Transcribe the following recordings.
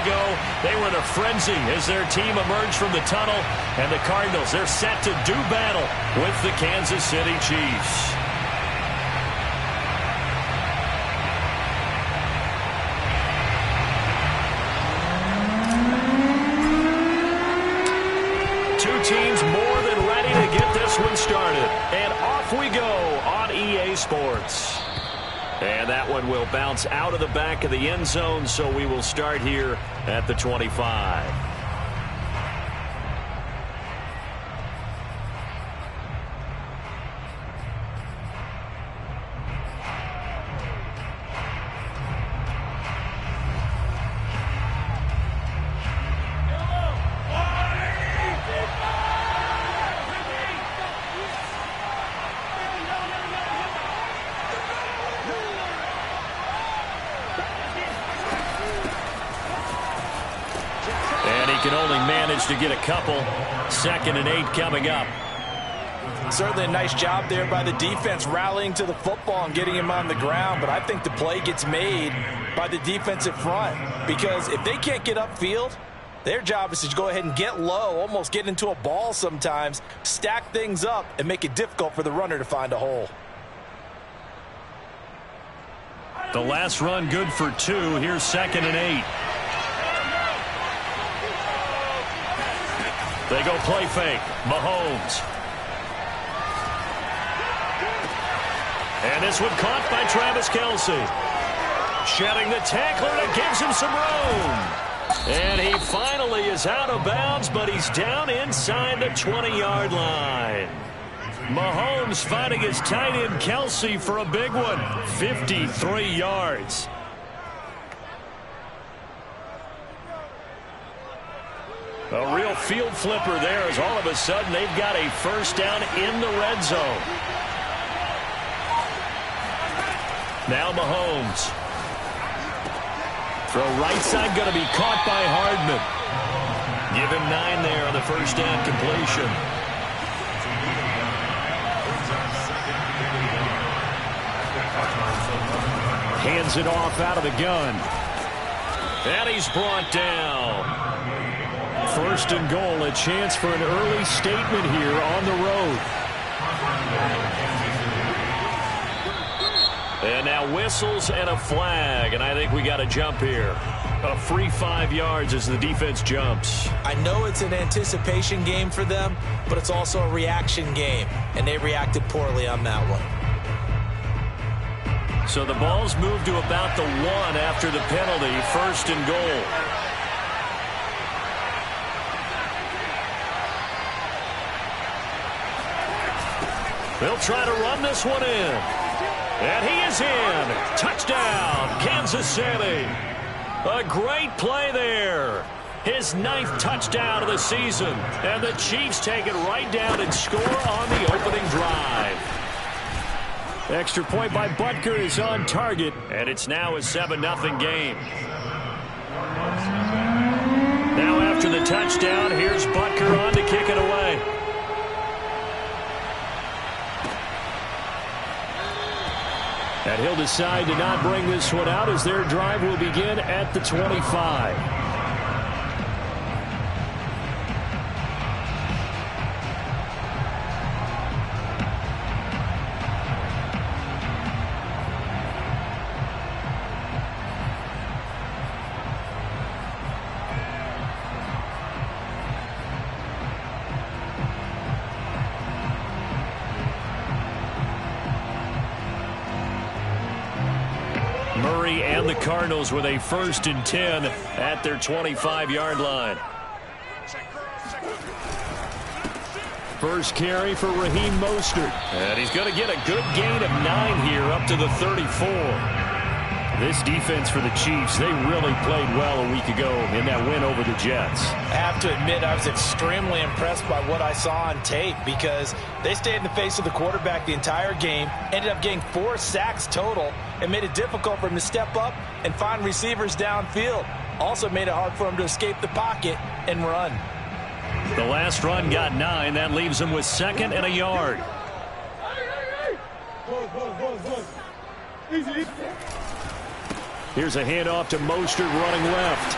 ago, they were in a frenzy as their team emerged from the tunnel. And the Cardinals, they're set to do battle with the Kansas City Chiefs. Two teams more than ready to get this one started. And off we go on EA Sports. And that one will bounce out of the back of the end zone, so we will start here at the 25. Can only manage to get a couple. 2nd and 8 coming up. Certainly a nice job there by the defense rallying to the football and getting him on the ground, but I think the play gets made by the defensive front because if they can't get upfield, their job is to go ahead and get low, almost get into a ball sometimes, stack things up, and make it difficult for the runner to find a hole. The last run good for 2. Here's 2nd and 8. They go play fake. Mahomes. And this one caught by Travis Kelce. Shedding the tackler that gives him some room. And he finally is out of bounds, but he's down inside the 20-yard line. Mahomes finding his tight end Kelce for a big one. 53 yards. A real field flipper there as all of a sudden they've got a first down in the red zone. Now Mahomes. Throw right side going to be caught by Hardman. Give him 9 there on the first down completion. Hands it off out of the gun. And he's brought down. 1st and goal, a chance for an early statement here on the road. And now whistles and a flag, and I think we got a jump here. A free 5 yards as the defense jumps. I know it's an anticipation game for them, but it's also a reaction game, and they reacted poorly on that one. So the ball's moved to about the 1 after the penalty, 1st and goal. They'll try to run this one in. And he is in. Touchdown, Kansas City. A great play there. His 9th touchdown of the season. And the Chiefs take it right down and score on the opening drive. Extra point by Butker is on target. And it's now a 7-0 game. Now after the touchdown, here's Butker on to kick it away. And he'll decide to not bring this one out as their drive will begin at the 25. Murray and the Cardinals with a 1st and 10 at their 25-yard line. First carry for Raheem Mostert. And he's going to get a good gain of 9 here up to the 34. This defense for the Chiefs, they really played well a week ago in that win over the Jets. I have to admit, I was extremely impressed by what I saw on tape because they stayed in the face of the quarterback the entire game, ended up getting 4 sacks total, and made it difficult for him to step up and find receivers downfield. Also made it hard for him to escape the pocket and run. The last run got 9. That leaves him with 2nd and a yard. Here's a handoff to Mostert running left.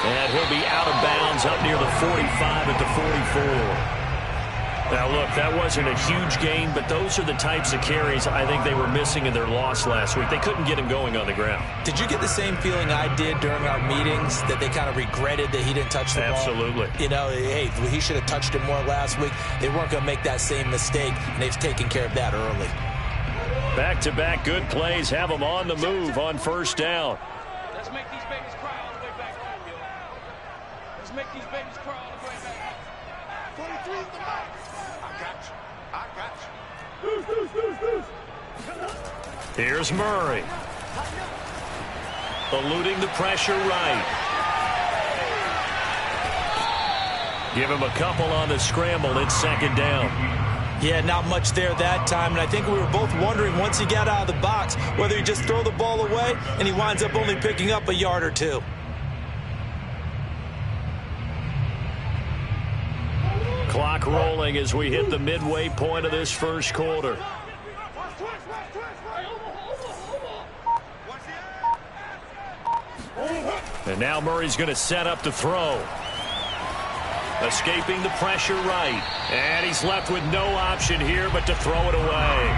And he'll be out of bounds up near the 45 at the 44. Now, look, that wasn't a huge gain, but those are the types of carries I think they were missing in their loss last week. They couldn't get him going on the ground. Did you get the same feeling I did during our meetings, that they kind of regretted that he didn't touch the ball? Absolutely. You know, hey, he should have touched it more last week. They weren't going to make that same mistake, and they've taken care of that early. Back-to-back good plays have them on the move on first down. Let's make these babies cry all the way back home, yo. Let's make these babies cry all the way back home. 43 is the mic. I got you. Here's Murray. Eluding the pressure right. Give him a couple on the scramble. It's second down. Yeah, not much there that time, and I think we were both wondering once he got out of the box whether he'd just throw the ball away and he winds up only picking up a yard or two. Clock rolling as we hit the midway point of this first quarter. And now Murray's going to set up the throw. Escaping the pressure right. And he's left with no option here but to throw it away.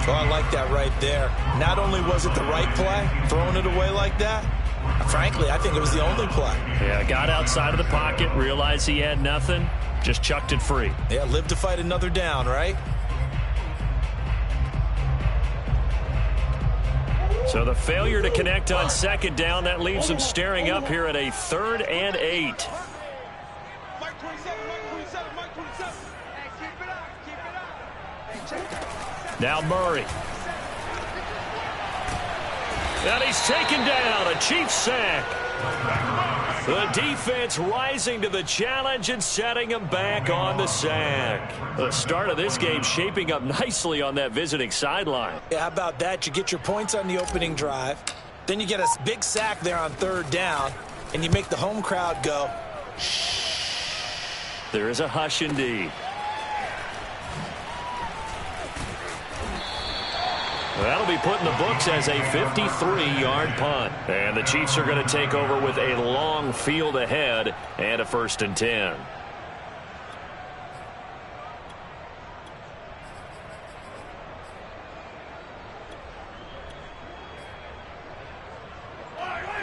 Oh, I like that right there. Not only was it the right play, throwing it away like that, frankly, I think it was the only play. Yeah, got outside of the pocket, realized he had nothing, just chucked it free. Yeah, live to fight another down, right? So the failure to connect on second down, that leaves him staring up here at a 3rd and 8. Mike 27, Mike 27, Mike 27. Hey, keep it up, keep it up. Now Murray. And he's taken down, a Chiefs sack. The defense rising to the challenge and setting him back on the sack. The start of this game shaping up nicely on that visiting sideline. Yeah, how about that? You get your points on the opening drive, then you get a big sack there on 3rd down, and you make the home crowd go, shh. There is a hush indeed. That'll be put in the books as a 53-yard punt. And the Chiefs are going to take over with a long field ahead and a 1st and 10.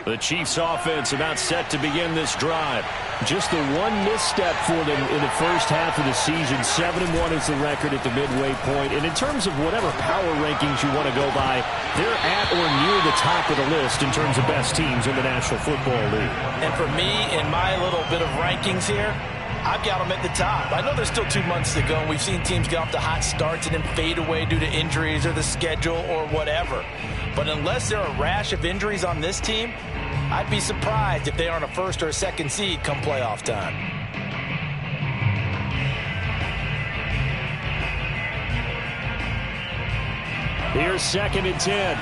The Chiefs offense about set to begin this drive. Just the one misstep for them in the first half of the season. 7-1 is the record at the midway point. And in terms of whatever power rankings you want to go by, they're at or near the top of the list in terms of best teams in the National Football League. And for me, in my little bit of rankings here, I've got them at the top. I know there's still 2 months to go, and we've seen teams get off to hot starts and then fade away due to injuries or the schedule or whatever. But unless there are a rash of injuries on this team, I'd be surprised if they aren't a 1st or a 2nd seed come playoff time. Here's 2nd and 10.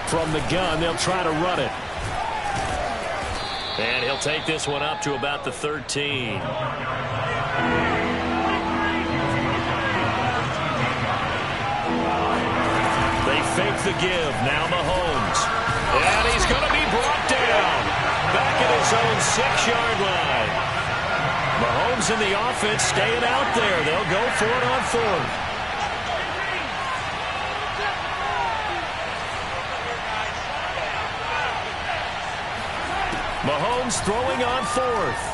From the gun, they'll try to run it. And he'll take this one up to about the 13. They fake the give. Now Mahomes. And he's going to be brought down. Back at his own 6-yard line. Mahomes and the offense staying out there. They'll go for it on 4th. Mahomes throwing on 4th.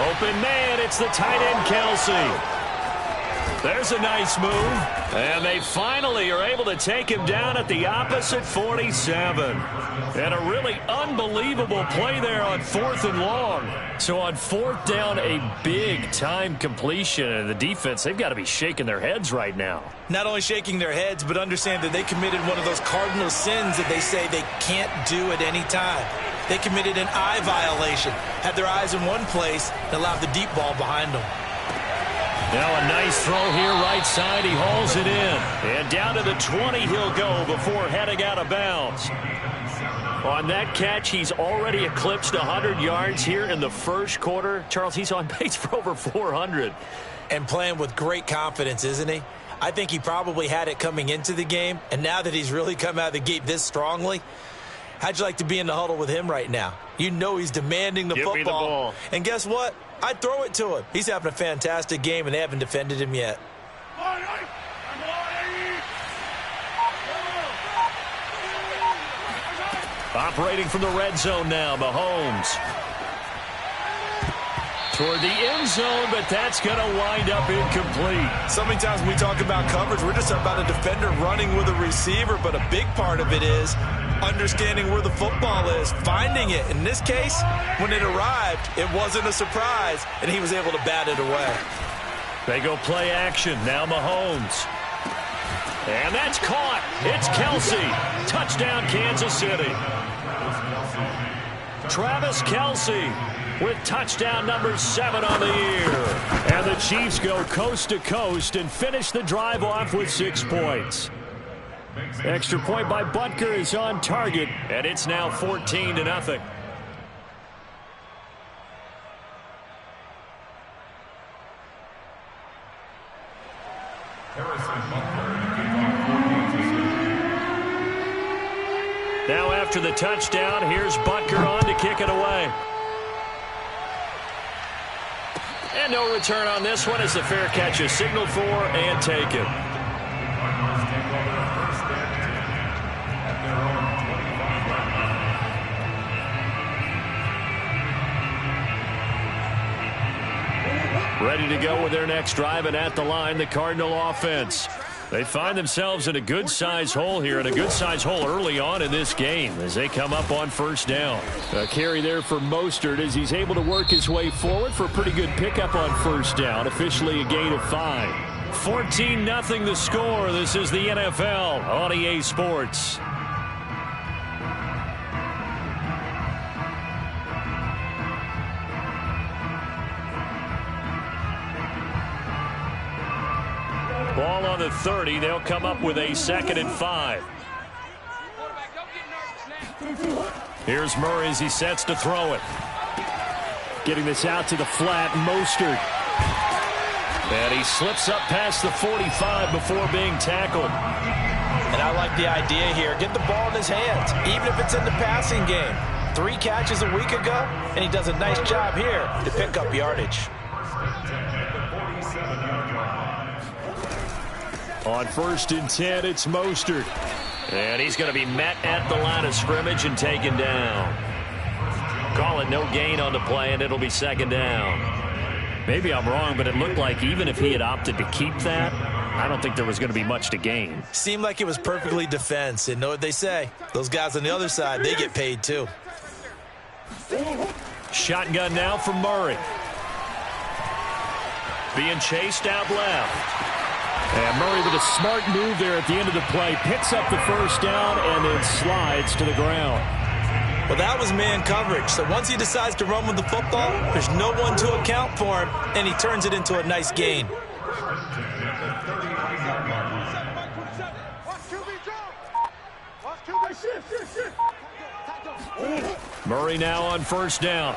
Open man, it's the tight end Kelsey. There's a nice move. And they finally are able to take him down at the opposite 47. And a really unbelievable play there on 4th and long. So on 4th down, a big-time completion. And the defense, they've got to be shaking their heads right now. Not only shaking their heads, but understand that they committed one of those cardinal sins that they say they can't do at any time. They committed an eye violation, had their eyes in one place, and allowed the deep ball behind them. Now a nice throw here right side. He hauls it in. And down to the 20 he'll go before heading out of bounds. On that catch, he's already eclipsed 100 yards here in the first quarter. Charles, he's on pace for over 400. And playing with great confidence, isn't he? I think he probably had it coming into the game, and now that he's really come out of the gate this strongly, how'd you like to be in the huddle with him right now? You know he's demanding the Give football. me the ball. And guess what? I'd throw it to him. He's having a fantastic game, and they haven't defended him yet. Operating from the red zone now, Mahomes. Toward the end zone, but that's going to wind up incomplete. So many times when we talk about coverage, we're just about a defender running with a receiver, but a big part of it is understanding where the football is, finding it. In this case, when it arrived, it wasn't a surprise, and he was able to bat it away. They go play action. Now Mahomes. And that's caught. It's Kelce. Touchdown, Kansas City. Travis Kelce with touchdown number 7 on the year. And the Chiefs go coast to coast and finish the drive off with 6 points. Extra point by Butker is on target, and it's now 14-0. Now after the touchdown, here's Butker on to kick it away. And no return on this one as the fair catch is signaled for and taken. Ready to go with their next drive, and at the line, the Cardinal offense. They find themselves in a good-sized hole here, and a good-sized hole early on in this game as they come up on first down. A carry there for Mostert as he's able to work his way forward for a pretty good pickup on first down, officially a gain of 5. 14-0 the score. This is the NFL on EA Sports. Ball on the 30. They'll come up with a 2nd and 5. Here's Murray as he sets to throw it. Getting this out to the flat, Mostert. And he slips up past the 45 before being tackled. And I like the idea here. Get the ball in his hands, even if it's in the passing game. 3 catches a week ago, and he does a nice job here to pick up yardage. On 1st and 10, it's Mostert. And he's going to be met at the line of scrimmage and taken down. Call it no gain on the play, and it'll be 2nd down. Maybe I'm wrong, but it looked like even if he had opted to keep that, I don't think there was going to be much to gain. Seemed like it was perfectly defense. And know what they say? Those guys on the other side, they get paid too. Shotgun now from Murray. Being chased out left. And Murray with a smart move there at the end of the play. Picks up the first down and then slides to the ground. Well, that was man coverage. So once he decides to run with the football, there's no one to account for him, and he turns it into a nice gain. Murray now on first down.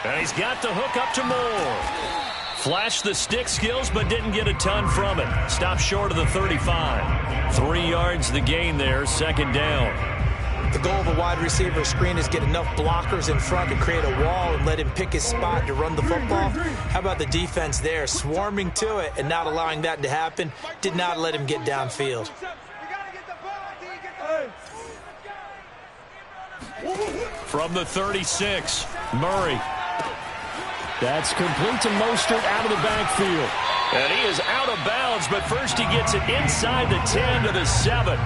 And he's got the hook up to Moore. Flashed the stick skills, but didn't get a ton from it. Stopped short of the 35. 3 yards the gain there, 2nd down. The goal of a wide receiver screen is get enough blockers in front to create a wall and let him pick his spot to run the football. How about the defense there, swarming to it and not allowing that to happen? Did not let him get downfield. From the 36, Murray. That's complete to Mostert out of the backfield. And he is out of bounds, but first he gets it inside the 10 to the 7.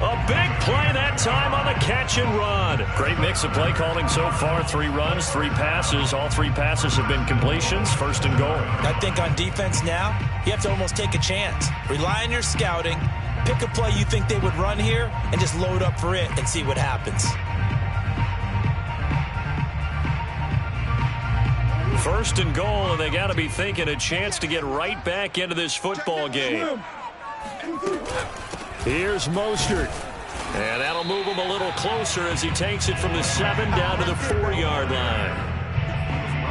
A big play that time on the catch and run. Great mix of play calling so far. 3 runs, 3 passes. All 3 passes have been completions. 1st and goal. I think on defense now, you have to almost take a chance. Rely on your scouting. Pick a play you think they would run here and just load up for it and see what happens. 1st and goal, and they got to be thinking a chance to get right back into this football game. Here's Mostert. And that'll move him a little closer as he takes it from the 7 down to the 4-yard line.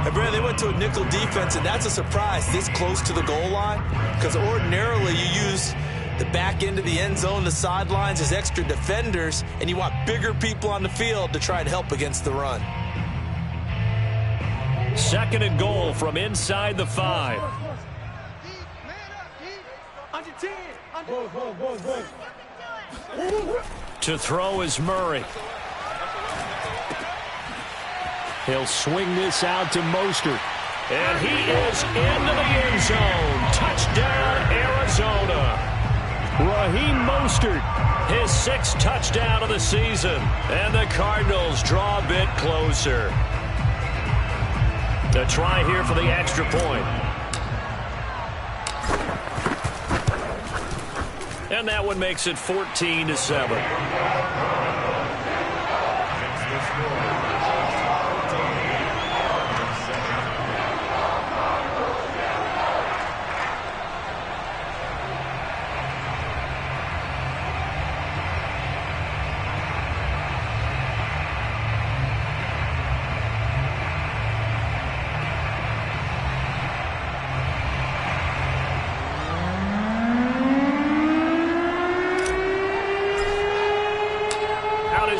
And Brad, they went to a nickel defense, and that's a surprise this close to the goal line, because ordinarily you use the back end of the end zone, the sidelines as extra defenders, and you want bigger people on the field to try and help against the run. 2nd and goal from inside the 5. To throw is Murray. He'll swing this out to Mostert. And he is into the end zone. Touchdown, Arizona. Raheem Mostert, his 6th touchdown of the season. And the Cardinals draw a bit closer. A try here for the extra point. And that one makes it 14-7.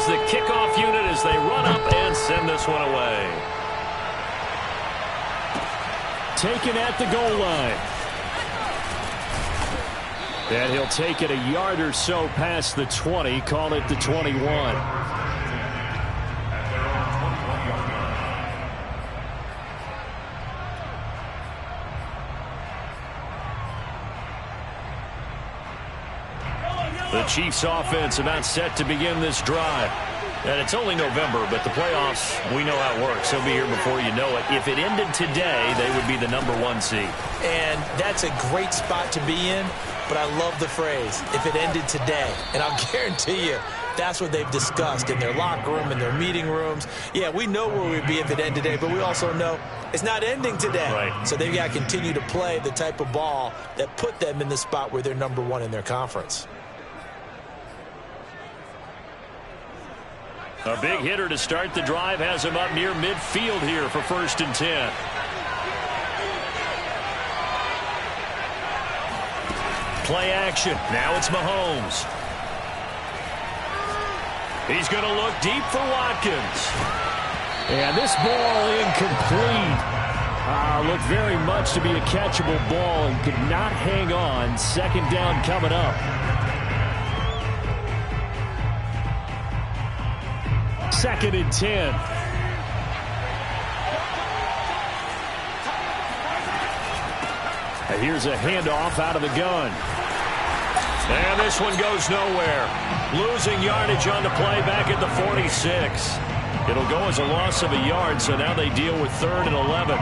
The kickoff unit as they run up and send this one away. Taken at the goal line. And he'll take it a yard or so past the 20, call it the 21. The Chiefs offense about set to begin this drive. And it's only November, but the playoffs, we know how it works. They'll be here before you know it. If it ended today, they would be the #1 seed. And that's a great spot to be in, but I love the phrase, if it ended today. And I'll guarantee you, that's what they've discussed in their locker room, in their meeting rooms. Yeah, we know where we'd be if it ended today, but we also know it's not ending today. Right. So they've got to continue to play the type of ball that put them in the spot where they're #1 in their conference. A big hitter to start the drive has him up near midfield here for 1st and 10. Play action. Now it's Mahomes. He's going to look deep for Watkins. And this ball incomplete. Looked very much to be a catchable ball and could not hang on. 2nd down coming up. 2nd and 10. And here's a handoff out of the gun. And this one goes nowhere. Losing yardage on the play back at the 46. It'll go as a loss of a yard, so now they deal with 3rd and 11.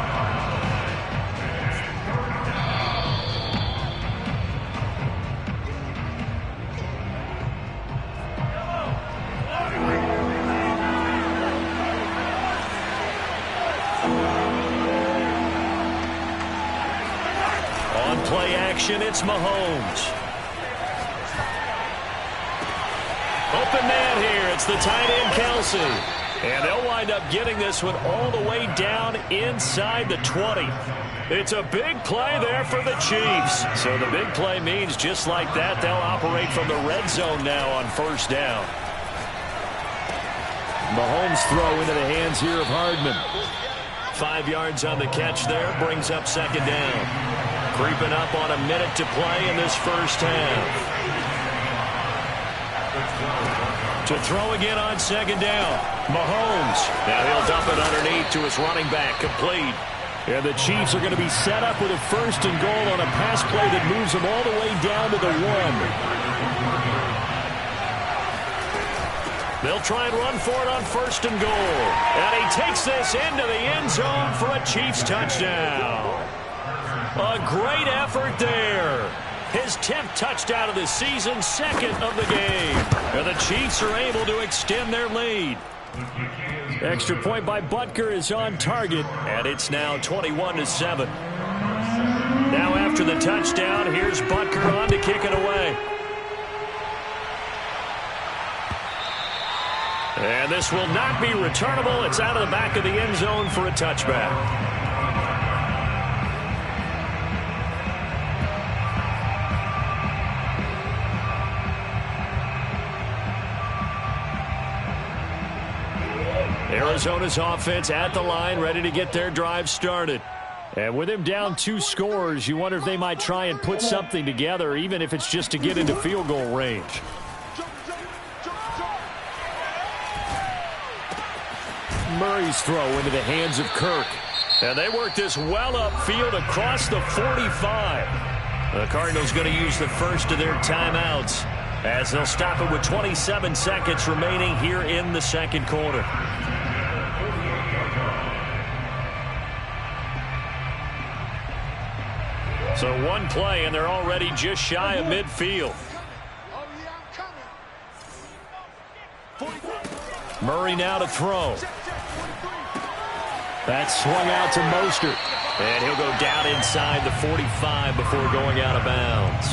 Play action, it's Mahomes. Open man here, it's the tight end Kelsey. And they'll wind up getting this one all the way down inside the 20. It's a big play there for the Chiefs. So the big play means just like that, they'll operate from the red zone now on 1st down. Mahomes throw into the hands here of Hardman. 5 yards on the catch there, brings up 2nd down. Creeping up on a minute to play in this 1st half. To throw again on 2nd down. Mahomes. Now he'll dump it underneath to his running back. Complete. And the Chiefs are going to be set up with a 1st and goal on a pass play that moves them all the way down to the 1. They'll try and run for it on 1st and goal. And he takes this into the end zone for a Chiefs touchdown. A great effort there. His 10th touchdown of the season, 2nd of the game. And the Chiefs are able to extend their lead. Extra point by Butker is on target, and it's now 21-7. Now after the touchdown, here's Butker on to kick it away. And this will not be returnable. It's out of the back of the end zone for a touchback. Arizona's offense at the line, ready to get their drive started. And with him down 2 scores, you wonder if they might try and put something together, even if it's just to get into field goal range. Murray's throw into the hands of Kirk. And they work this well upfield across the 45. The Cardinals going to use the first of their timeouts as they'll stop it with 27 seconds remaining here in the second quarter. So one play, and they're already just shy of midfield. Murray now to throw. That's swung out to Mostert. And he'll go down inside the 45 before going out of bounds.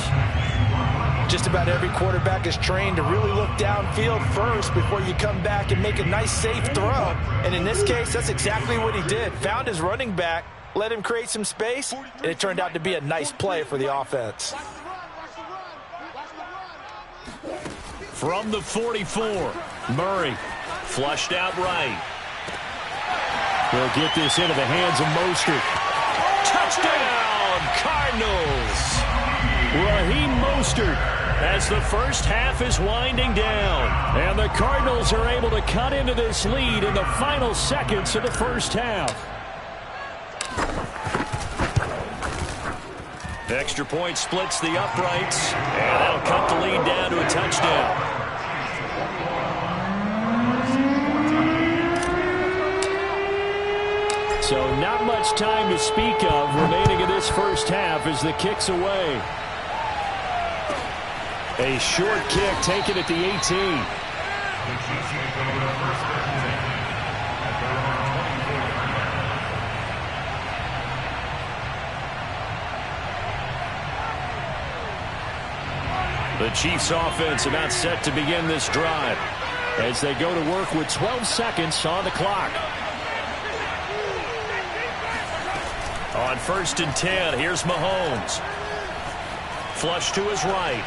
Just about every quarterback is trained to really look downfield first before you come back and make a nice, safe throw. And in this case, that's exactly what he did. Found his running back, let him create some space, and it turned out to be a nice play for the offense. From the 44, Murray flushed out right. They'll get this into the hands of Mostert. Touchdown, Cardinals! Raheem Mostert. As the first half is winding down. And the Cardinals are able to cut into this lead in the final seconds of the first half. Extra point splits the uprights. And that'll cut the lead down to a touchdown. So not much time to speak of remaining in this first half as the kick's away. A short kick taken at the 18. The Chiefs offense about set to begin this drive as they go to work with 12 seconds on the clock. On 1st and 10, here's Mahomes. Flush to his right.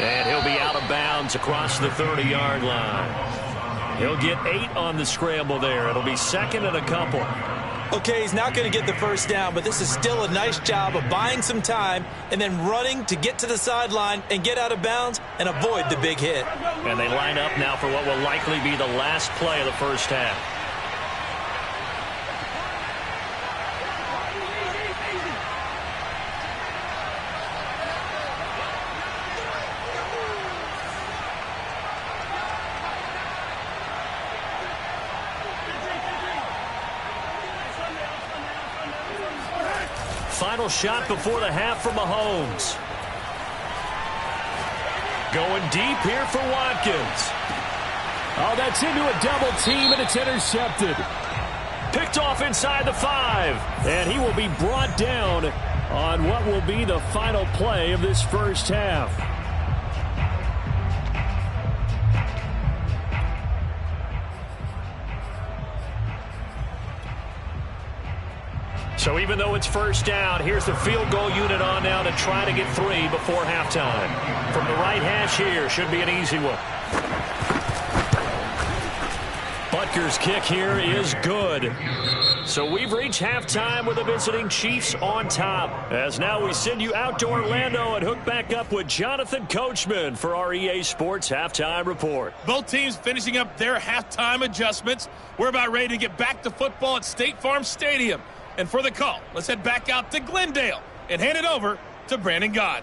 And he'll be out of bounds across the 30-yard line. He'll get 8 on the scramble there. It'll be second and a couple. Okay, he's not going to get the first down, but this is still a nice job of buying some time and then running to get to the sideline and get out of bounds and avoid the big hit. And they line up now for what will likely be the last play of the first half. Final shot before the half for Mahomes. Going deep here for Watkins. Oh, that's into a double team, and it's intercepted. Picked off inside the 5. And he will be brought down on what will be the final play of this first half. So even though it's first down, here's the field goal unit on now to try to get 3 before halftime. From the right hash here, should be an easy one. Butker's kick here is good. So we've reached halftime with the visiting Chiefs on top. As now we send you out to Orlando and hook back up with Jonathan Coachman for our EA Sports Halftime Report. Both teams finishing up their halftime adjustments. We're about ready to get back to football at State Farm Stadium. And for the call, let's head back out to Glendale and hand it over to Brandon Gaudin.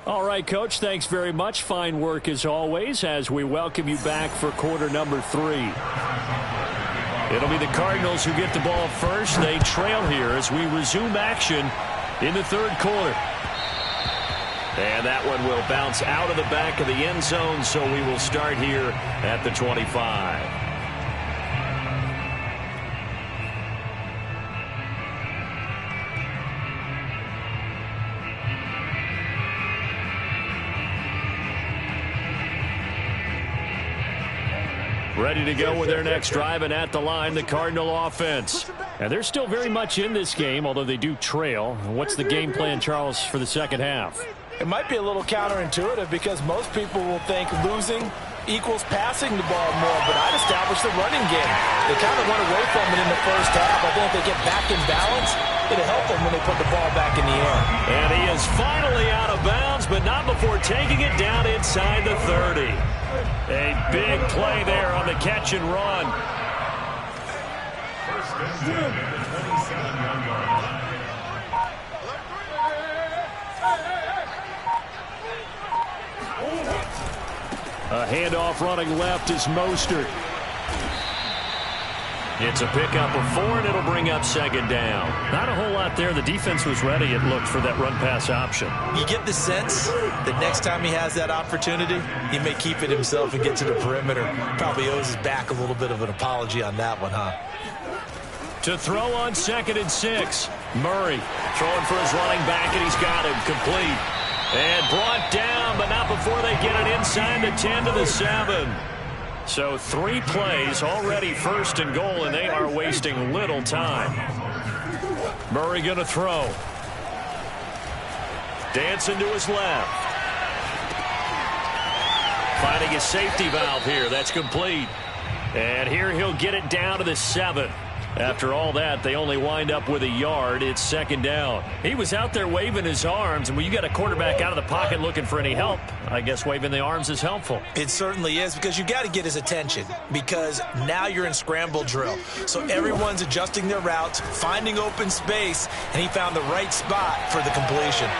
All right, Coach, thanks very much. Fine work as always as we welcome you back for quarter number 3. It'll be the Cardinals who get the ball first. They trail here as we resume action in the third quarter. And that one will bounce out of the back of the end zone, so we will start here at the 25. Ready to go with their next drive, and at the line, the Cardinal offense. And they're still very much in this game, although they do trail. What's the game plan, Charles, for the second half? It might be a little counterintuitive because most people will think losing equals passing the ball more, but I'd establish the running game. They kind of went away from it in the first half. I think if they get back in balance, it'll help them when they put the ball back in the air. And he is finally out of bounds, but not before taking it down inside the 30. A big play there on the catch and run. A handoff running left is Mostert. It's a pickup of 4, and it'll bring up second down. Not a whole lot there. The defense was ready, it looked, for that run-pass option. You get the sense that next time he has that opportunity, he may keep it himself and get to the perimeter. Probably owes his back a little bit of an apology on that one, huh? To throw on 2nd and 6. Murray throwing for his running back, and he's got him complete. And brought down, but not before they get it inside the 10 to the 7. So 3 plays, already 1st and goal, and they are wasting little time. Murray going to throw. Dancing to his left. Finding a safety valve here. That's complete. And here he'll get it down to the 7. After all that, they only wind up with a yard. It's second down. He was out there waving his arms, and when you got a quarterback out of the pocket looking for any help, I guess waving the arms is helpful. It certainly is, because you got to get his attention, because now you're in scramble drill. So everyone's adjusting their routes, finding open space, and he found the right spot for the completion.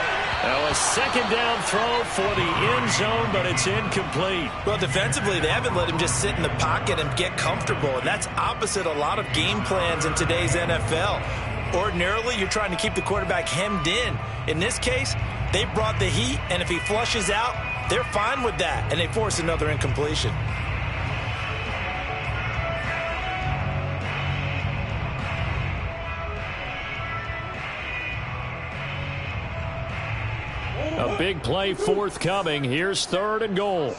Now a second down throw for the end zone, but it's incomplete. Well, defensively, they haven't let him just sit in the pocket and get comfortable, and that's opposite a lot of game plans in today's NFL. Ordinarily, you're trying to keep the quarterback hemmed in. In this case, they brought the heat, and if he flushes out, they're fine with that, and they force another incompletion. A big play forthcoming. Here's 3rd and goal.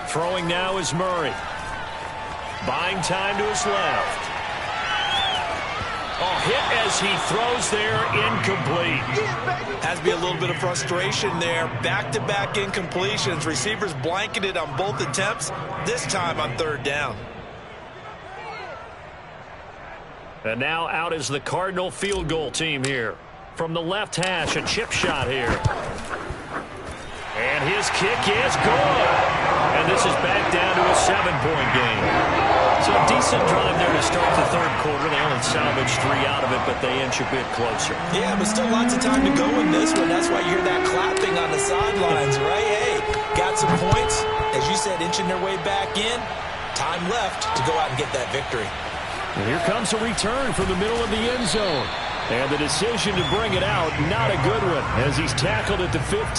Throwing now is Murray. Buying time to his left. Oh, hit as he throws there, incomplete. Has to be a little bit of frustration there. Back-to-back incompletions. Receivers blanketed on both attempts, this time on 3rd down. And now out is the Cardinal field goal team here. From the left hash, a chip shot here. And his kick is good. And this is back down to a 7-point game. So a decent drive there to start the 3rd quarter. They only salvaged 3 out of it, but they inch a bit closer. Yeah, but still lots of time to go in this one. That's why you hear that clapping on the sidelines, right? Hey, got some points. As you said, inching their way back in. Time left to go out and get that victory. And here comes a return from the middle of the end zone. And the decision to bring it out, not a good one, as he's tackled at the 15.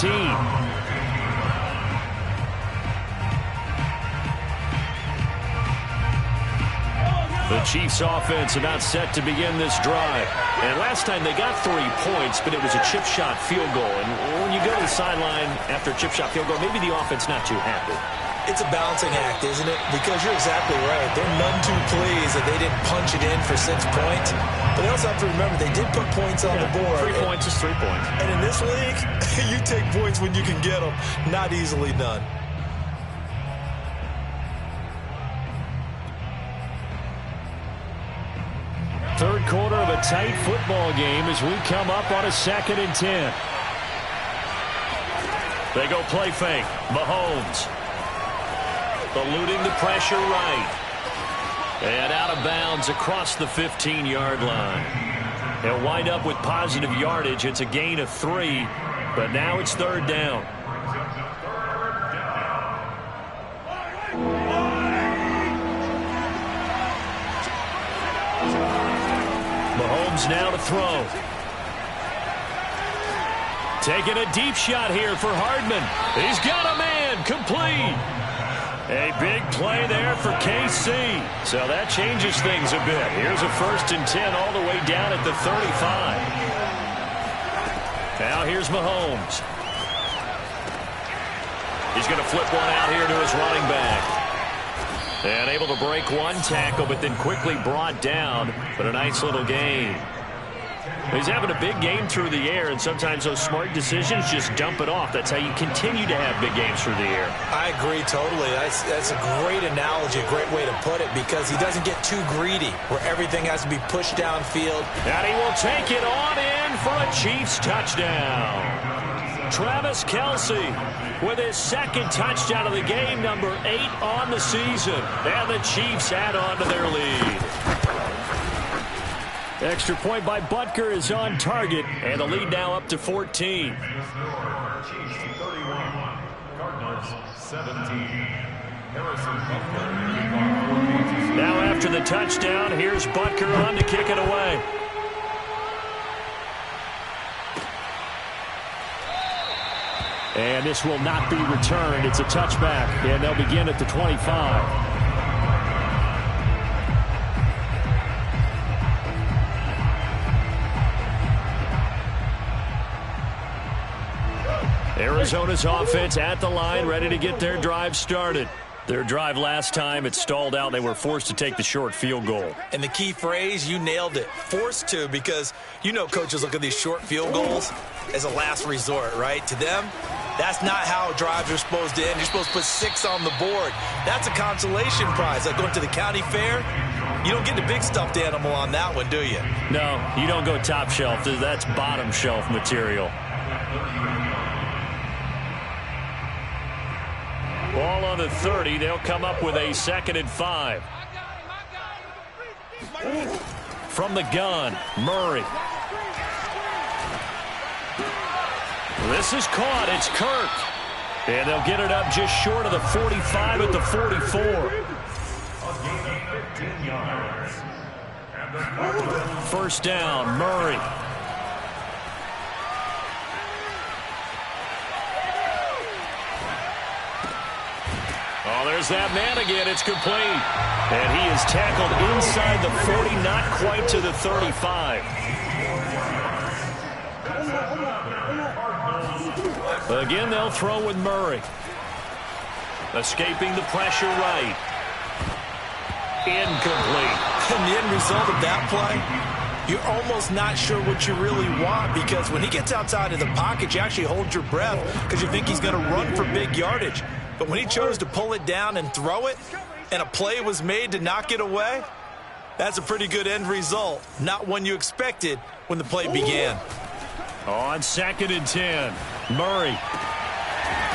The Chiefs offense about set to begin this drive. And last time they got 3 points, but it was a chip shot field goal. And when you go to the sideline after a chip shot field goal, maybe the offense not too happy. It's a balancing act, isn't it? Because you're exactly right. They're none too pleased that they didn't punch it in for 6 points. But they also have to remember they did put points on the board. 3 points is 3 points. And in this league, you take points when you can get them. Not easily done. Third quarter of a tight football game as we come up on a 2nd and 10. They go play fake. Mahomes. Eluding the pressure right. And out of bounds across the 15-yard line. They'll wind up with positive yardage. It's a gain of 3, but now it's 3rd down. Mahomes now to throw. Taking a deep shot here for Hardman. He's got a man. Complete. A big play there for KC. So that changes things a bit. Here's a 1st and 10 all the way down at the 35. Now here's Mahomes. He's going to flip one out here to his running back. And able to break one tackle, but then quickly brought down. But a nice little gain. He's having a big game through the air, and sometimes those smart decisions just dump it off. That's how you continue to have big games through the air. I agree totally. That's a great analogy, a great way to put it, because he doesn't get too greedy where everything has to be pushed downfield. And he will take it on in for a Chiefs touchdown. Travis Kelce with his second touchdown of the game, number 8 on the season. And the Chiefs add on to their lead. Extra point by Butker is on target, and the lead now up to 14. Chiefs 31, Cardinals 17. Harrison Butker. Now after the touchdown, here's Butker on to kick it away. And this will not be returned. It's a touchback, and they'll begin at the 25. Arizona's offense at the line, ready to get their drive started. Their drive last time, it stalled out. They were forced to take the short field goal. And the key phrase, you nailed it, forced to, because you know coaches look at these short field goals as a last resort, right? To them, that's not how drives are supposed to end. You're supposed to put 6 on the board. That's a consolation prize. Like going to the county fair, you don't get the big stuffed animal on that one, do you? No, you don't go top shelf. That's bottom shelf material. Ball on the 30. They'll come up with a 2nd and 5. From the gun, Murray. This is caught. It's Kirk. And they'll get it up just short of the 45 at the 44. First down, Murray. Oh, there's that man again. It's complete. And he is tackled inside the 40, not quite to the 35. Again, they'll throw with Murray. Escaping the pressure right. Incomplete. And the end result of that play, you're almost not sure what you really want, because when he gets outside of the pocket, you actually hold your breath because you think he's going to run for big yardage. But when he chose to pull it down and throw it, and a play was made to knock it away, that's a pretty good end result. Not one you expected when the play began. On 2nd and 10, Murray.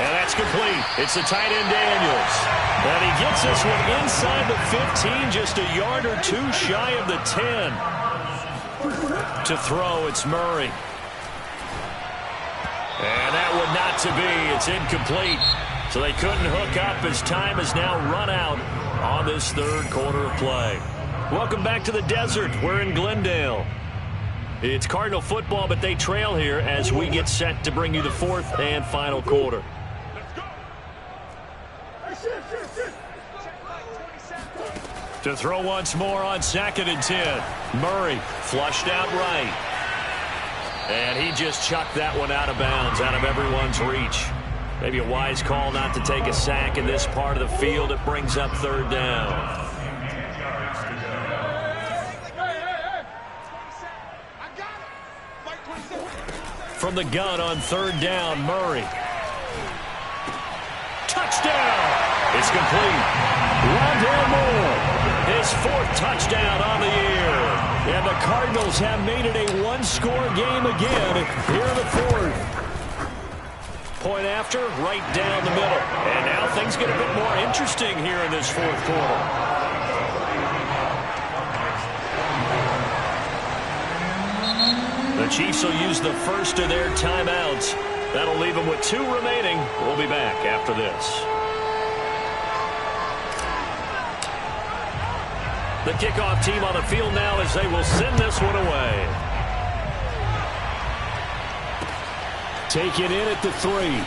And that's complete. It's the tight end Daniels. And he gets this one inside the 15, just a yard or 2 shy of the 10. To throw, it's Murray. And that one not to be. It's incomplete. So they couldn't hook up as time has now run out on this 3rd quarter of play. Welcome back to the desert. We're in Glendale. It's Cardinal football, but they trail here as we get set to bring you the 4th and final quarter. To throw once more on 2nd and 10. Murray flushed out right. And he just chucked that one out of bounds, out of everyone's reach. Maybe a wise call not to take a sack in this part of the field. It brings up 3rd down. From the gun on 3rd down, Murray. Touchdown! It's complete. Rondale Moore, his 4th touchdown on the year. And the Cardinals have made it a 1-score game again here in the 4th. Point after, right down the middle. And now things get a bit more interesting here in this 4th quarter. The Chiefs will use the first of their timeouts. That'll leave them with 2 remaining. We'll be back after this. The kickoff team on the field now as they will send this one away. Take it in at the 3.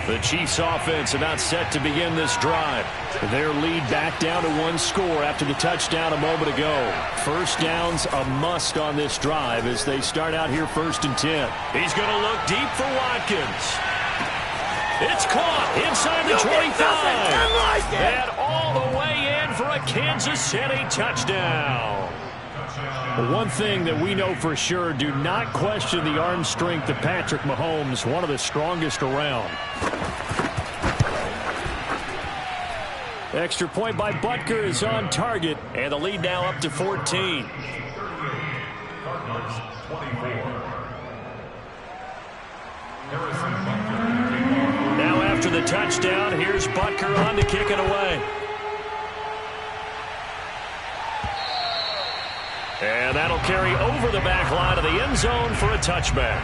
The Chiefs offense about set to begin this drive. Their lead back down to 1 score after the touchdown a moment ago. First down's a must on this drive as they start out here 1st and 10. He's going to look deep for Watkins. It's caught inside the 25. And all the way in for a Kansas City touchdown. One thing that we know for sure, do not question the arm strength of Patrick Mahomes, one of the strongest around. Extra point by Butker is on target, and the lead now up to 14. Cardinals 24. Now after the touchdown, here's Butker on to kick it away. And that'll carry over the back line of the end zone for a touchback.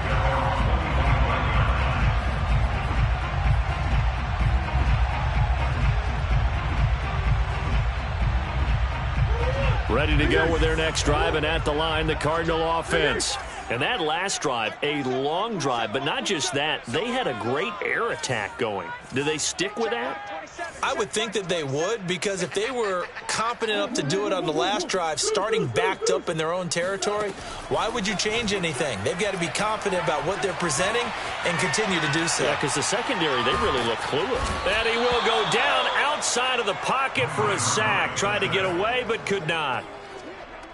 Ready to go with their next drive, and at the line, the Cardinal offense. And that last drive, a long drive, but not just that. They had a great air attack going. Do they stick with that? I would think that they would, because if they were competent enough to do it on the last drive, starting backed up in their own territory, why would you change anything? They've got to be confident about what they're presenting and continue to do so. Yeah, because the secondary, they really look clueless. And he will go down outside of the pocket for a sack. Tried to get away, but could not.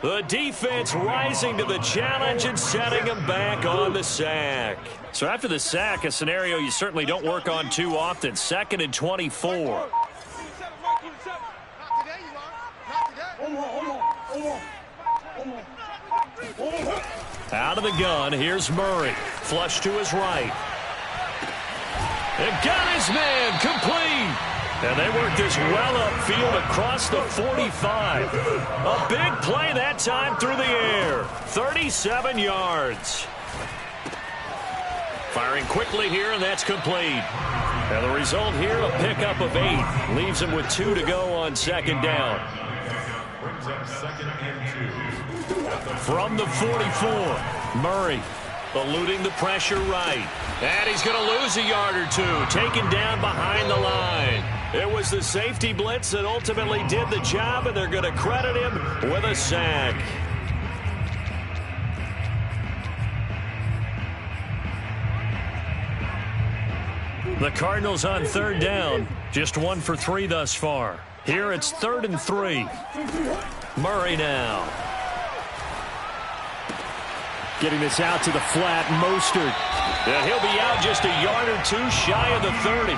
The defense rising to the challenge and setting him back on the sack. So after the sack, a scenario you certainly don't work on too often. 2nd and 24. Out of the gun, here's Murray. Flush to his right. And got his man complete. And they work this well upfield across the 45. A big play that time through the air. 37 yards. Firing quickly here, and that's complete. And the result here, a pickup of 8. Leaves him with 2 to go on 2nd down. Brings up 2nd and 2. From the 44, Murray eluding the pressure right. And he's going to lose a yard or 2. Taken down behind the line. It was the safety blitz that ultimately did the job, and they're going to credit him with a sack. The Cardinals on 3rd down. Just 1 for 3 thus far. Here it's 3rd and 3. Murray now. Getting this out to the flat, Mostert. And he'll be out just a yard or 2 shy of the 30.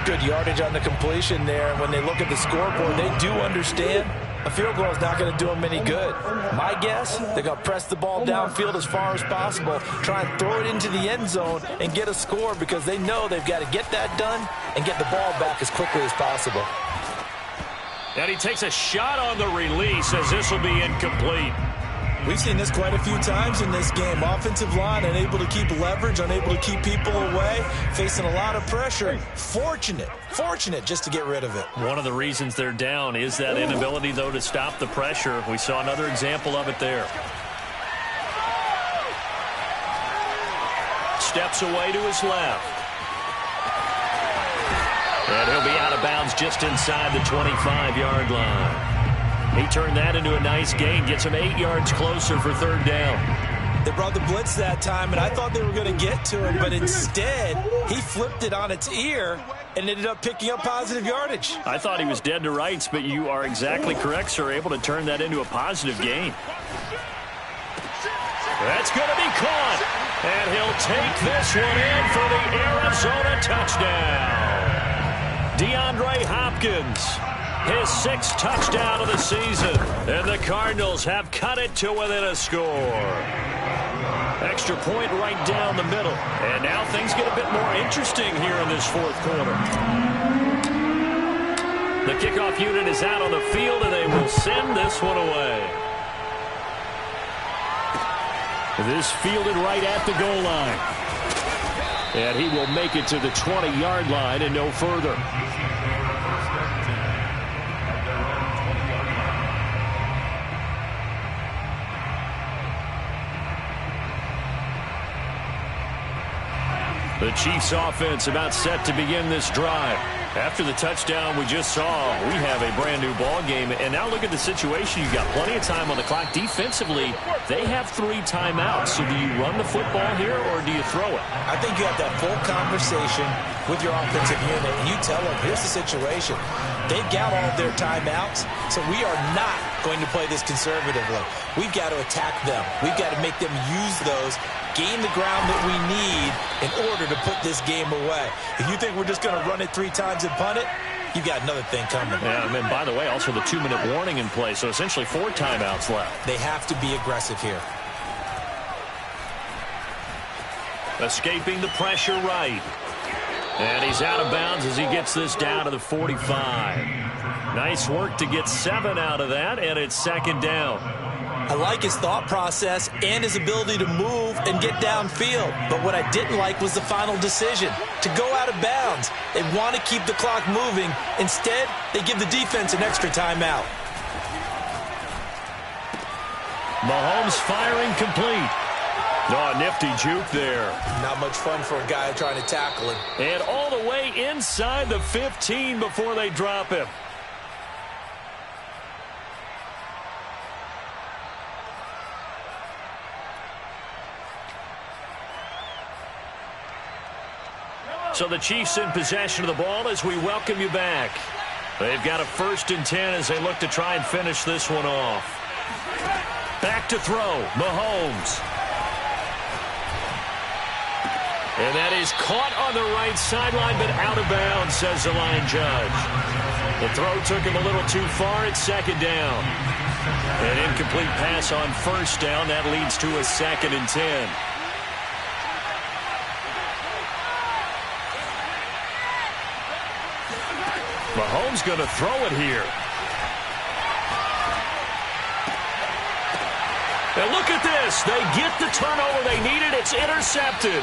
Good yardage on the completion there. And when they look at the scoreboard, they do understand a field goal is not going to do them any good. My guess, they're going to press the ball downfield as far as possible, try and throw it into the end zone and get a score, because they know they've got to get that done and get the ball back as quickly as possible. And he takes a shot on the release as this will be incomplete. We've seen this quite a few times in this game. Offensive line unable to keep leverage, unable to keep people away, facing a lot of pressure. Fortunate just to get rid of it. One of the reasons they're down is that inability, though, to stop the pressure. We saw another example of it there. Steps away to his left. And he'll be out of bounds just inside the 25-yard line. He turned that into a nice gain, gets him 8 yards closer for 3rd down. They brought the blitz that time, and I thought they were going to get to it, but instead he flipped it on its ear and ended up picking up positive yardage. I thought he was dead to rights, but you are exactly correct, sir, able to turn that into a positive gain. That's going to be caught, and he'll take this one in for the Arizona touchdown. DeAndre Hopkins. His 6th touchdown of the season. And the Cardinals have cut it to within a score. Extra point right down the middle. And now things get a bit more interesting here in this 4th quarter. The kickoff unit is out on the field, and they will send this one away. This fielded right at the goal line. And he will make it to the 20-yard line and no further. The Chiefs offense about set to begin this drive. After the touchdown we just saw, we have a brand new ball game. And now look at the situation. You've got plenty of time on the clock. Defensively, they have 3 timeouts. So do you run the football here or do you throw it? I think you have that full conversation with your offensive unit, and you tell them, here's the situation. They've got all of their timeouts, so we are not going to play this conservatively. We've got to attack them. We've got to make them use those, gain the ground that we need in order to put this game away. If you think we're just going to run it 3 times and punt it, you've got another thing coming. Yeah, and by the way, also the 2-minute warning in play, so essentially 4 timeouts left. They have to be aggressive here. Escaping the pressure right. And he's out of bounds as he gets this down to the 45. Nice work to get 7 out of that, and it's 2nd down. I like his thought process and his ability to move and get downfield. But what I didn't like was the final decision, to go out of bounds. They want to keep the clock moving. Instead, they give the defense an extra timeout. Mahomes firing complete. Oh, nifty juke there. Not much fun for a guy trying to tackle him. And all the way inside the 15 before they drop him. So the Chiefs in possession of the ball as we welcome you back. They've got a 1st and 10 as they look to try and finish this one off. Back to throw, Mahomes. And that is caught on the right sideline, but out of bounds, says the line judge. The throw took him a little too far. It's 2nd down. An incomplete pass on 1st down. That leads to a 2nd and 10. Mahomes going to throw it here. And look at this. They get the turnover they needed. It's intercepted.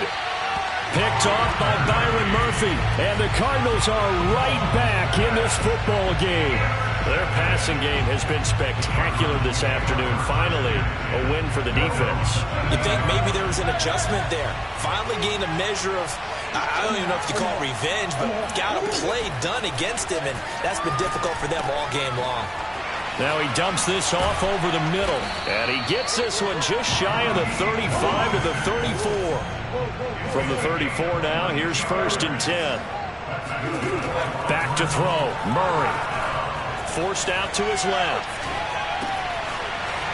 Picked off by Byron Murphy. And the Cardinals are right back in this football game. Their passing game has been spectacular this afternoon. Finally, a win for the defense. You think maybe there was an adjustment there. Finally gained a measure of, I don't even know if you call it revenge, but got a play done against him, and that's been difficult for them all game long. Now he dumps this off over the middle. And he gets this one just shy of the 35 to the 34. From the 34 now, here's 1st and 10. Back to throw, Murray. Forced out to his left.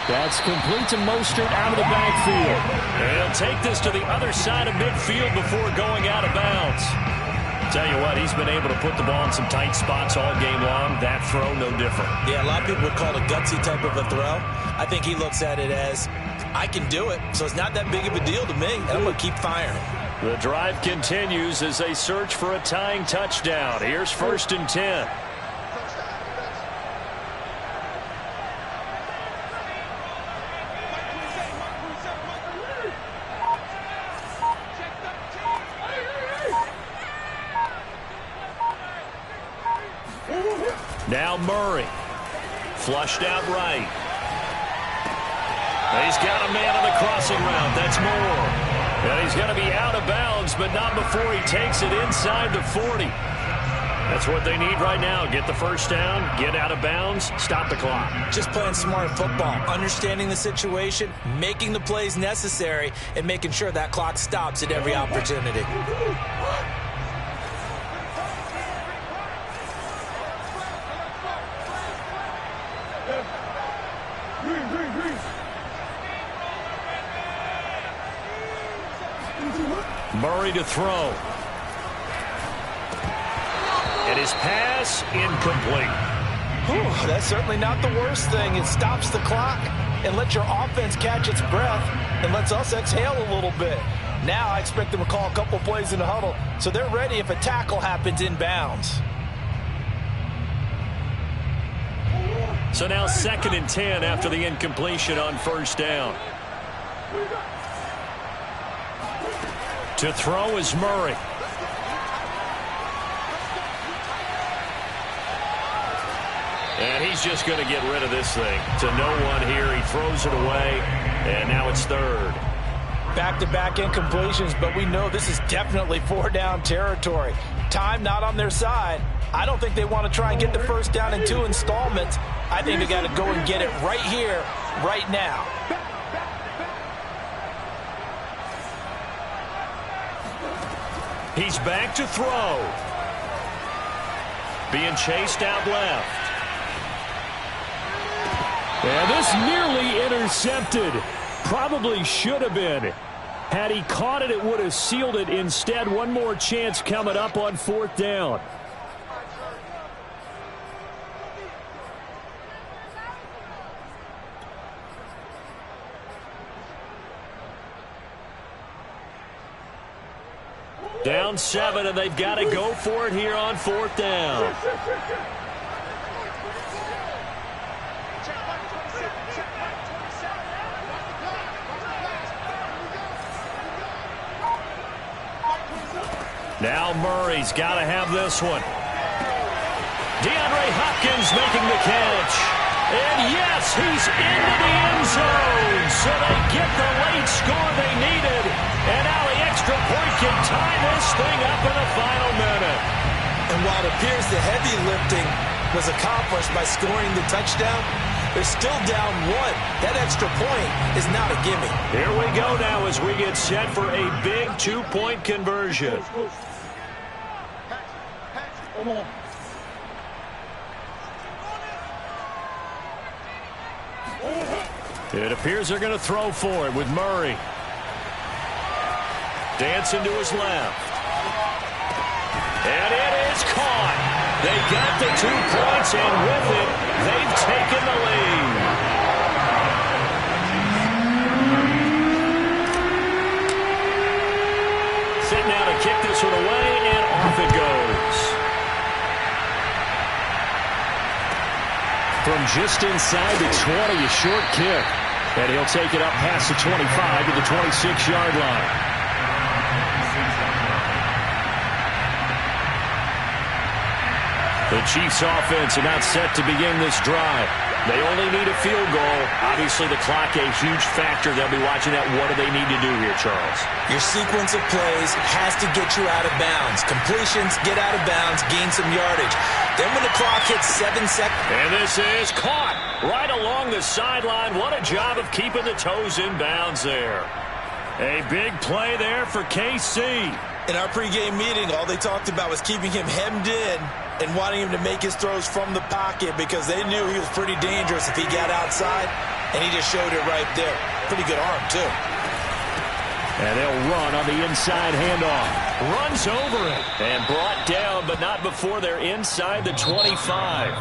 That's complete to Mostert out of the backfield. And he'll take this to the other side of midfield before going out of bounds. Tell you what, he's been able to put the ball in some tight spots all game long. That throw, no different. Yeah, a lot of people would call it a gutsy type of a throw. I think he looks at it as, I can do it, so it's not that big of a deal to me, and I'm going to keep firing. The drive continues as they search for a tying touchdown. Here's 1st and 10. Now Murray. Flushed out right. He's got a man on the crossing route. That's Moore. And he's going to be out of bounds, but not before he takes it inside the 40. That's what they need right now. Get the 1st down, get out of bounds, stop the clock. Just playing smart football, understanding the situation, making the plays necessary, and making sure that clock stops at every opportunity. Murray to throw. And his pass incomplete. Whew, that's certainly not the worst thing. It stops the clock and lets your offense catch its breath and lets us exhale a little bit. Now I expect them to call a couple plays in the huddle so they're ready if a tackle happens inbounds. So now 2nd and 10 after the incompletion on 1st down. To throw is Murray. And he's just going to get rid of this thing. To no one here. He throws it away. And now it's 3rd. Back-to-back incompletions, but we know this is definitely 4-down territory. Time not on their side. I don't think they want to try and get the first down in 2 installments. I think they got to go and get it right here, right now. He's back to throw. Being chased out left. And this nearly intercepted. Probably should have been. Had he caught it, it would have sealed it. Instead, one more chance coming up on 4th down. Down 7, and they've got to go for it here on 4th down. Now Murray's got to have this one. DeAndre Hopkins making the catch. And yes, he's into the end zone. So they get the late score they needed. And now the extra point can tie this thing up in the final minute. And while it appears the heavy lifting was accomplished by scoring the touchdown, they're still down 1. That extra point is not a gimme. Here we go now as we get set for a big 2-point conversion. It appears they're going to throw for it with Murray. Dancing to his left. And it is caught. They got the 2 points, and with it, they've taken the lead. Sitting out to kick this one away, and off it goes. From just inside the 20, a short kick. And he'll take it up past the 25 to the 26-yard line. The Chiefs offense about set to begin this drive. They only need a field goal. Obviously, the clock a huge factor. They'll be watching that. What do they need to do here, Charles? Your sequence of plays has to get you out of bounds. Completions, get out of bounds, gain some yardage. Then when the clock hits 7 seconds. And this is caught right along the sideline. What a job of keeping the toes in bounds there. A big play there for KC. In our pregame meeting, all they talked about was keeping him hemmed in and wanting him to make his throws from the pocket because they knew he was pretty dangerous if he got outside, and he just showed it right there. Pretty good arm, too. And they'll run on the inside handoff. Runs over it and brought down, but not before they're inside the 25.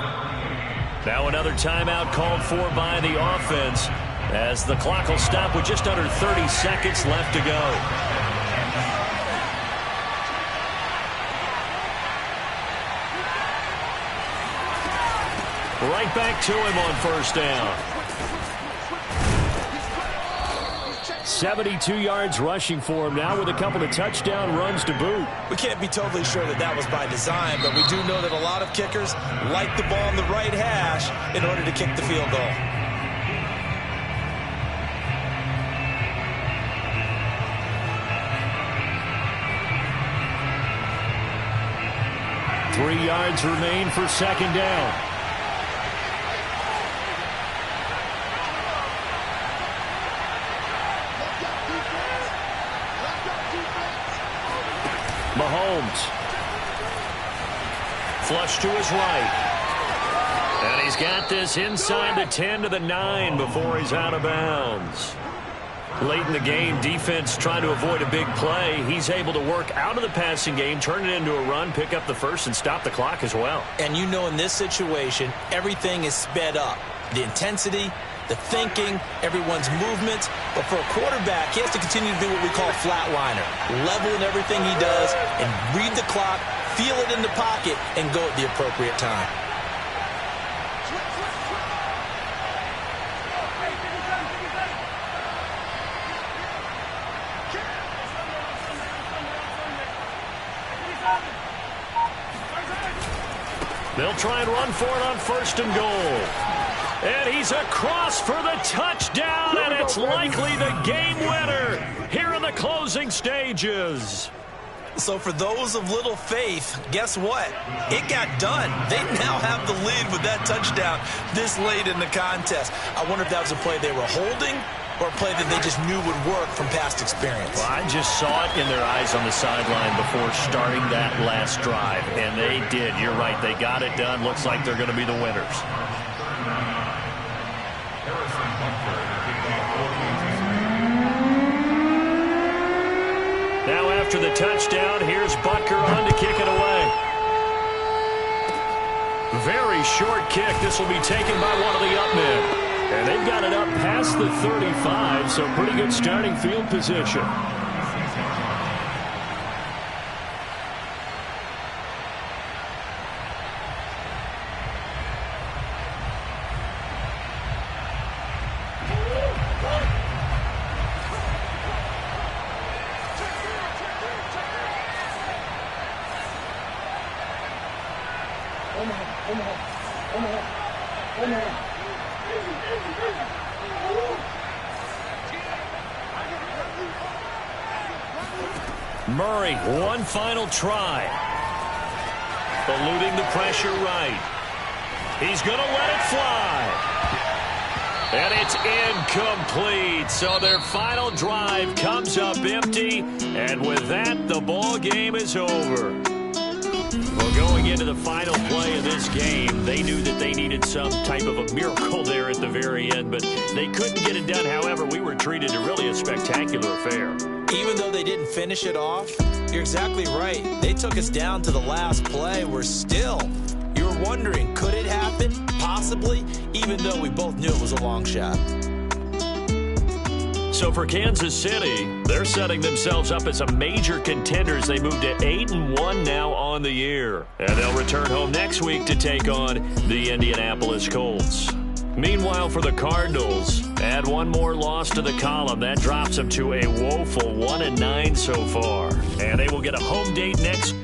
Now another timeout called for by the offense as the clock will stop with just under 30 seconds left to go. Right back to him on first down. 72 yards rushing for him now with a couple of touchdown runs to boot. We can't be totally sure that that was by design, but we do know that a lot of kickers like the ball on the right hash in order to kick the field goal. Three yards remain for second down. Mahomes. Flush to his right. And he's got this inside the 10 to the 9 before he's out of bounds. Late in the game, defense trying to avoid a big play. He's able to work out of the passing game, turn it into a run, pick up the first, and stop the clock as well. And you know in this situation, everything is sped up. The intensity, the thinking, everyone's movements. But for a quarterback, he has to continue to do what we call flatliner. Level in everything he does and read the clock, feel it in the pocket, and go at the appropriate time. They'll try and run for it on first and goal. And he's across for the touchdown, and it's likely the game winner here in the closing stages. So for those of little faith, guess what? It got done. They now have the lead with that touchdown this late in the contest. I wonder if that was a play they were holding or a play that they just knew would work from past experience. Well, I just saw it in their eyes on the sideline before starting that last drive, and they did. You're right. They got it done. Looks like they're going to be the winners. Now after the touchdown, here's Butker on to kick it away. Very short kick. This will be taken by one of the up men. And they've got it up past the 35, so pretty good starting field position. Murray, one final try. Eluding the pressure right. He's going to let it fly. And it's incomplete. So their final drive comes up empty. And with that, the ball game is over. Well, going into the final play of this game, they knew that they needed some type of a miracle there at the very end, but they couldn't get it done. However, we were treated to really a spectacular affair. Even though they didn't finish it off, you're exactly right. They took us down to the last play. We're still, you were wondering, could it happen? Possibly, even though we both knew it was a long shot. So for Kansas City, they're setting themselves up as a major contender as they move to 8-1 now on the year. And they'll return home next week to take on the Indianapolis Colts. Meanwhile, for the Cardinals, add one more loss to the column. That drops them to a woeful 1-9 so far. And they will get a home date next